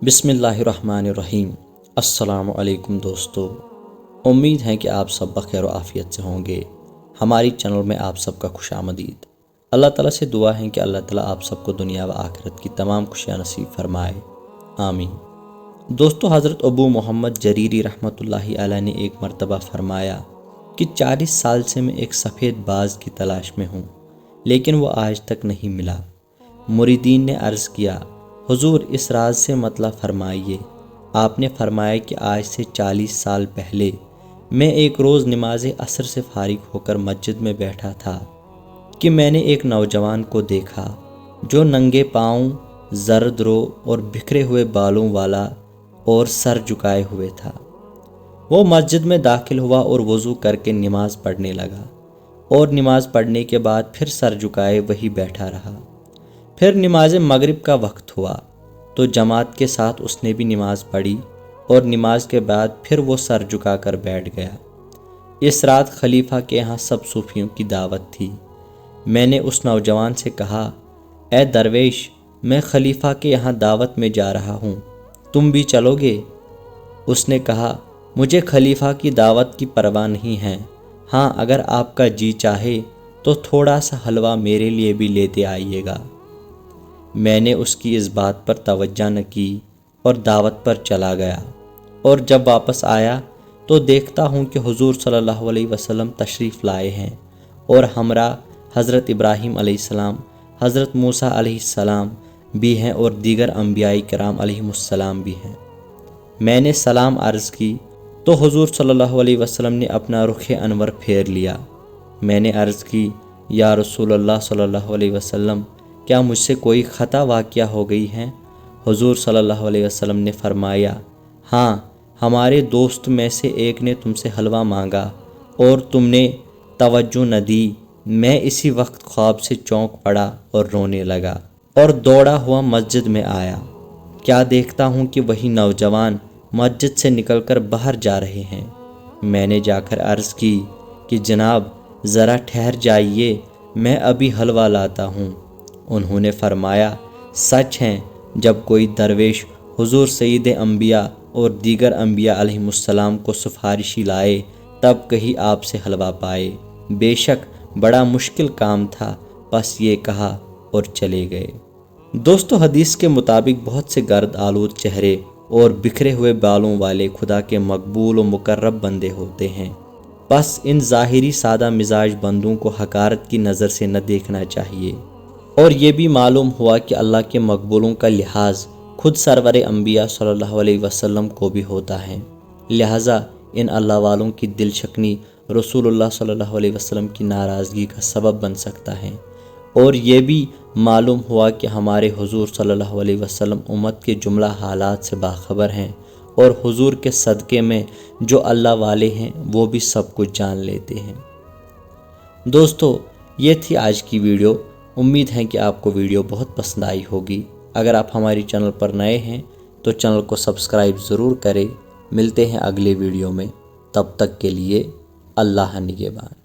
बिस्मिल्लाहिर्रहमानिर्रहीम। अस्सलामु अलैकुम दोस्तों, उम्मीद है कि आप सब बखैर व आफ़ियत से होंगे। हमारी चैनल में आप सबका खुशामदीद। अल्लाह ताला से दुआ है कि अल्लाह ताला आप सबको दुनिया व आखिरत की तमाम खुशियाँ नसीब फरमाए, आमीन। दोस्तों, हज़रत अबू मोहम्मद जरीरी रहमतुल्लाहि अलैह ने एक मरतबा फरमाया कि 40 साल से मैं एक सफ़ेद बाज़ की तलाश में हूँ, लेकिन वो आज तक नहीं मिला। मुरीदीन ने अर्ज़ किया, हुजूर इस राज से मतलब फरमाइए। आपने फरमाया कि आज से 40 साल पहले मैं एक रोज़ नमाज असर से फारिग होकर मस्जिद में बैठा था कि मैंने एक नौजवान को देखा जो नंगे पाँव, जर्द रो और बिखरे हुए बालों वाला और सर झुकाए हुए था। वो मस्जिद में दाखिल हुआ और वज़ू करके नमाज पढ़ने लगा और नमाज पढ़ने के बाद फिर सर झुकाए वही बैठा रहा। फिर नमाज मगरिब का वक्त हुआ तो जमात के साथ उसने भी नमाज पढ़ी और नमाज के बाद फिर वो सर झुकाकर बैठ गया। इस रात खलीफा के यहाँ सब सूफियों की दावत थी। मैंने उस नौजवान से कहा, ए दरवेश, मैं खलीफा के यहाँ दावत में जा रहा हूँ, तुम भी चलोगे? उसने कहा, मुझे खलीफा की दावत की परवाह नहीं है। हाँ, अगर आपका जी चाहे तो थोड़ा सा हलवा मेरे लिए भी लेते आइएगा। मैंने उसकी इस बात पर तवज्जो न की और दावत पर चला गया, और जब वापस आया तो देखता हूँ कि हुजूर सल्लल्लाहु अलैहि वसल्लम तशरीफ़ लाए हैं और हमरा हज़रत इब्राहीम अलैहिस्सलाम, हज़रत मूसा अलैहिस्सलाम भी हैं और दीगर अंबियाई किराम अलैहिमुस्सलाम भी हैं। मैंने सलाम अर्ज़ की तो हुजूर सल्लल्लाहु अलैहि वसल्लम ने अपना रुख़ अनवर फेर लिया। मैंने अर्ज़ की, या रसूलल्लाह सल्लल्लाहु अलैहि वसल्लम, क्या मुझसे कोई ख़ता वाक़या हो गई है? हुजूर सल्लल्लाहु अलैहि वसल्लम ने फरमाया, हाँ, हमारे दोस्त में से एक ने तुमसे हलवा मांगा और तुमने तवज्जो न दी। मैं इसी वक्त ख्वाब से चौंक पड़ा और रोने लगा और दौड़ा हुआ मस्जिद में आया। क्या देखता हूँ कि वही नौजवान मस्जिद से निकलकर बाहर जा रहे हैं। मैंने जाकर अर्ज़ की कि जनाब ज़रा ठहर जाइए, मैं अभी हलवा लाता हूँ। उन्होंने फरमाया, सच है, जब कोई दरवेश हुजूर सईद अंबिया और दीगर अंबिया अलैहिमुस्सलाम को सिफारिशी लाए तब कहीं आपसे हलवा पाए। बेशक बड़ा मुश्किल काम था, बस ये कहा और चले गए। दोस्तों, हदीस के मुताबिक बहुत से गर्द आलूद चेहरे और बिखरे हुए बालों वाले खुदा के मकबूल व मुकर्रब बंदे होते हैं। बस इन ज़ाहिरी सादा मिजाज बंदों को हकारत की नज़र से न देखना चाहिए। और ये भी मालूम हुआ कि अल्लाह के मकबूलों का लिहाज खुद सरवर अंबिया सल्लल्लाहु अलैहि वसल्लम को भी होता है। लिहाजा इन अल्लाह वालों की दिलशकनी रसूलुल्लाह सल्लल्लाहु अलैहि वसल्लम की नाराज़गी का सबब बन सकता है। और ये भी मालूम हुआ कि हमारे हुजूर सल्लल्लाहु अलैहि वसल्लम उम्मत के जुमला हालात से बाखबर हैं और हुजूर के सदक़े में जो अल्लाह वाले हैं वो भी सब कुछ जान लेते हैं। दोस्तों, ये थी आज की वीडियो। उम्मीद है कि आपको वीडियो बहुत पसंद आई होगी। अगर आप हमारी चैनल पर नए हैं तो चैनल को सब्सक्राइब ज़रूर करें। मिलते हैं अगले वीडियो में, तब तक के लिए अल्लाह निगहबान।